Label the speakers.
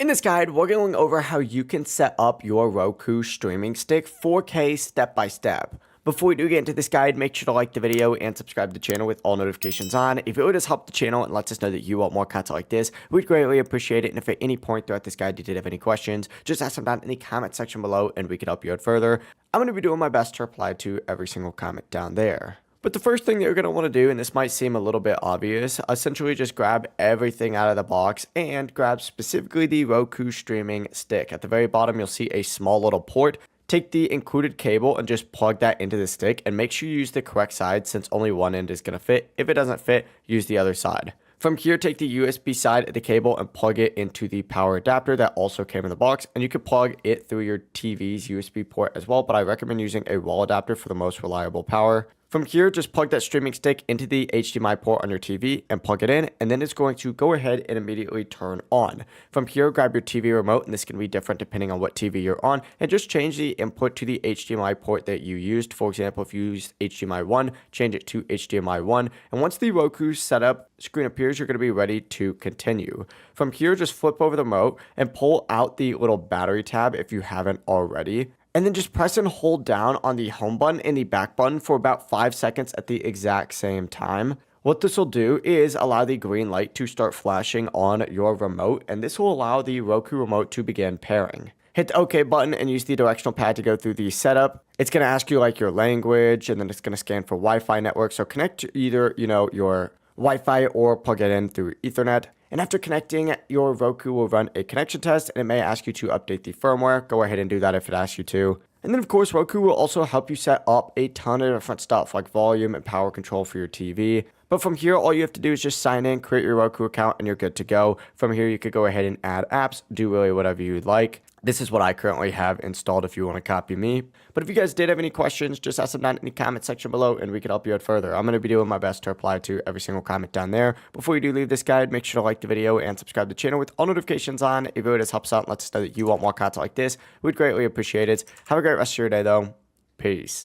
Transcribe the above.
Speaker 1: In this guide, we're going over how you can set up your Roku streaming stick 4K step by step. Before we do get into this guide, make sure to like the video and subscribe to the channel with all notifications on. If it would just help the channel and lets us know that you want more content like this, we'd greatly appreciate it. And if at any point throughout this guide you did have any questions, just ask them down in the comment section below and we can help you out further. I'm going to be doing my best to reply to every single comment down there. But the first thing that you're going to want to do, and this might seem a little bit obvious, essentially just grab everything out of the box and grab specifically the Roku streaming stick. At the very bottom, you'll see a small little port. Take the included cable and just plug that into the stick and make sure you use the correct side since only one end is going to fit. If it doesn't fit, use the other side. From here, take the USB side of the cable and plug it into the power adapter that also came in the box. And you could plug it through your TV's USB port as well, but I recommend using a wall adapter for the most reliable power. From here, just plug that streaming stick into the HDMI port on your TV and plug it in, and then it's going to go ahead and immediately turn on. From here, grab your TV remote, and this can be different depending on what TV you're on, and just change the input to the HDMI port that you used. For example, if you used HDMI 1, change it to HDMI 1, and once the Roku setup screen appears, you're going to be ready to continue. From here, just flip over the remote and pull out the little battery tab if you haven't already. And then just press and hold down on the home button and the back button for about 5 seconds at the exact same time. What this will do is allow the green light to start flashing on your remote, and this will allow the Roku remote to begin pairing. Hit the OK button and use the directional pad to go through the setup. It's going to ask you like your language, and then it's going to scan for Wi-Fi network. So connect either, your Wi-Fi or plug it in through Ethernet. And after connecting, your Roku will run a connection test and it may ask you to update the firmware. Go ahead and do that if it asks you to. And then of course, Roku will also help you set up a ton of different stuff like volume and power control for your TV. But from here, all you have to do is just sign in, create your Roku account, and you're good to go. From here, you could go ahead and add apps, do really whatever you'd like. This is what I currently have installed if you want to copy me. But if you guys did have any questions, just ask them down in the comment section below and we can help you out further. I'm going to be doing my best to reply to every single comment down there. Before you do leave this guide, make sure to like the video and subscribe to the channel with all notifications on. If it just helps out and lets us know that you want more content like this, we'd greatly appreciate it. Have a great rest of your day though. Peace.